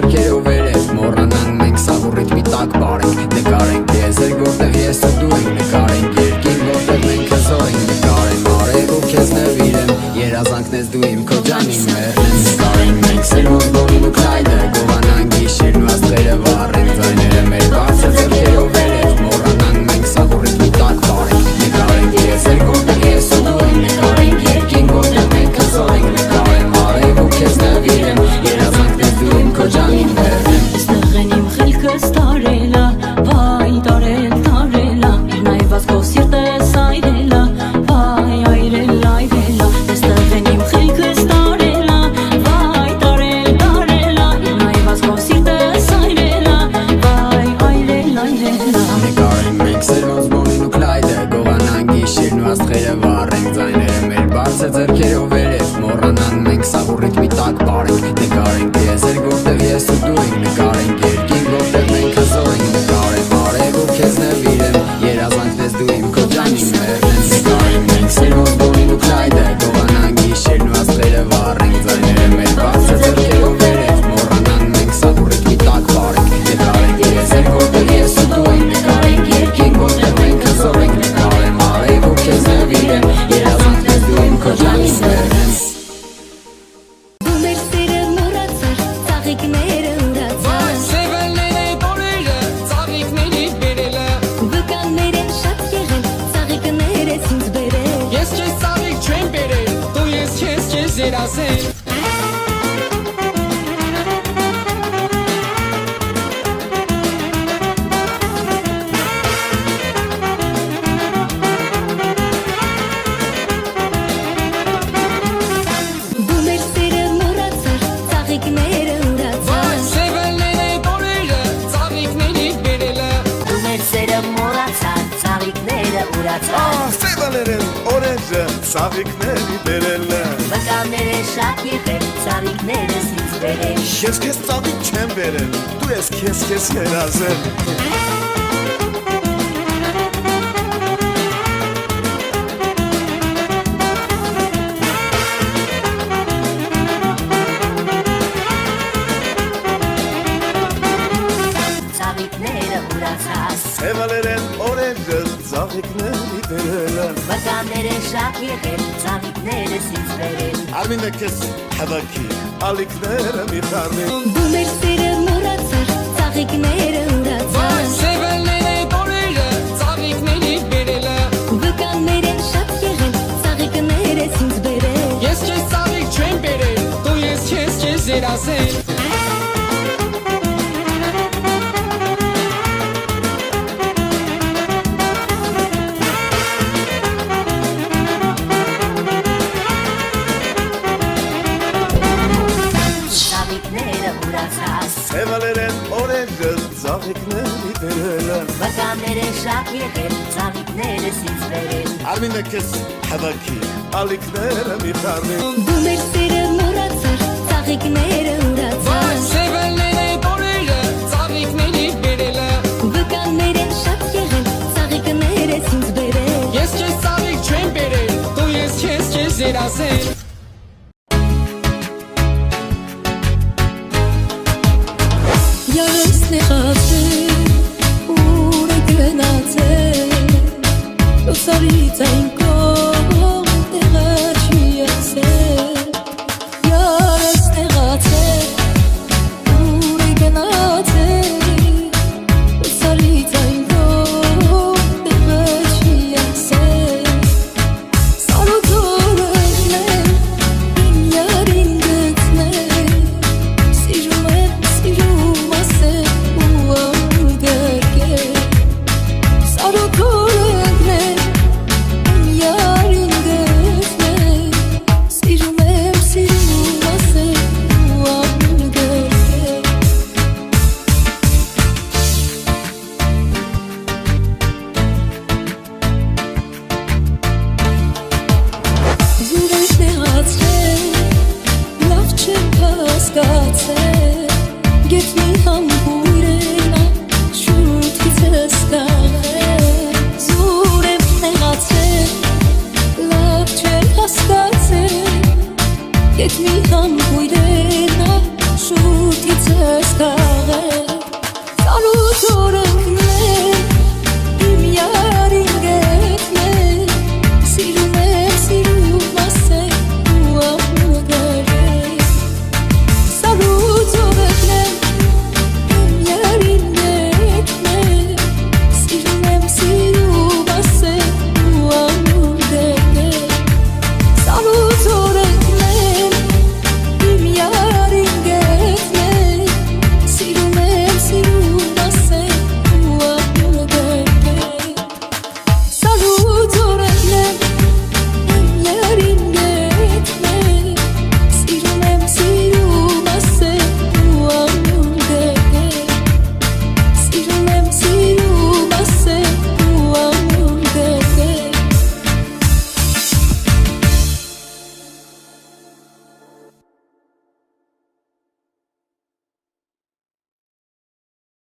ձեռքերով վերև մոռանանք մենք սաղ ու ռիթմի տակ բարենք նկարենք եզեր որտեղ ես ու դու ենք նկարենք երկին որտեղ մենք հզոր ենք նկարեմ արև ու քեզ նվիրեմ երազանքնես դու իմ քո ջանին մեռնեմ նկարենք մենք սերմոս բոնին ու քայլը գովանանք գիշերն ու աստղերը վառենք ձայները մեր բարձր ձեռքերով վերև մոռանանք մենք սաղ ու ռիթմի տակ բարենք նկարենք եզեր որտեղ ես ու դու ենք նկարենք երկին որտեղ մենք հզոր ենք նկարեմ արև ու քեզ նվիրեմ երազանքնես դու իմ քո ջանին մեռնեմ Ստեղեն իմ խելքս տարելա, վայ տարելա Իր նայված քո սիրտս այրելա, վայ այրելա Ստեղեն իմ խելքս տարելա, վայ տարելա Իր նայված քո սիրտս այրելա, վայ այրելա Նկարենք մենք սերմոս բոնին ու քլայդը գովանանք գիշերն ու աստղերը վառենք ձայները մեր բարձր ձեռքերով վերև մոռանանք մենք սաղ ու ռիթմի տակ բարենք նկարենք եզեր որտեղ ես ու դու ենք նկարենք երկին որտեղ մենք հզոր ենք նկարեմ արև ու քեզ նվիրեմ երազանքնես դու իմ քո ջանին մեռնեմ նկարենք մենք սերմոս բոնին ու քլայդը գովանանք գիշերն ու աստղերը վառենք ձայները մեր բարձր ձեռքերով վերև մոռանանք մենք սաղ ու ռիթմի տակ բարենք նկարենք եզեր որտեղ ես ու դու ենք նկարենք երկին որտեղ մենք հզոր ենք նկարեմ արև ու քեզ նվիրեմ երազանքնես դու իմ քո ջանին մեռնեմ Դու մեր սերը մոռացար, ծաղիկները ուրացար Սևելները տորերը, ծաղիկների բերելը Վկաններ են շատ եղել, ծաղիկներ ես ինձ բերել Ես քեզ ծաղիկ չեմ բերել, դու ես քեզ երազել Դու մեր սերը մոռացար, ծաղիկները ուրացար Սևելները տորերը, ծաղիկների բերելը Դու մեր սերը մոռացար, ծաղիկները ուրացար Սևալերեն օրենջը ծաղիկների բերելը Վկաններ են շատ եղել, ծաղիկներ ես ինձ բերել Ես քեզ ծաղիկ չեմ բերել, դու ես քեզ երազել Ծաղիկները ուրացար Սևալերեն օրենջը ծաղիկների բերելը Վկաններ են շատ եղել, ծաղիկներ ես ինձ բերել Արմինը քեզ հավաքի, ալիքները մի խարմի Դու մեր սերը մոռացար, ծաղիկները ուրացար Սևելները տորերը, ծաղիկների բերելը Վկաններ են շատ եղել, ծաղիկներ ես ինձ բերել Ես քեզ ծաղիկ չեմ բերել, դու ես քեզ երազել Ծաղիկները ուրացար Սևալերեն օրենջը ծաղիկների բերելը Վկաններ են շատ եղել, ծաղիկներ ես ինձ բերել Արմինը քեզ հավաքի, ալիքները մի խարմի Դու մեր սերը մոռացար, ծաղիկները ուրացար Սևելները տորերը, ծաղիկների բերելը Վկաններ են շատ եղել, ծաղիկներ ես ինձ բերել Ես քեզ ծաղիկ չեմ բերել, դու ես քեզ երազել Յարս նեղացել, ուր է գնացել Լուսարից այն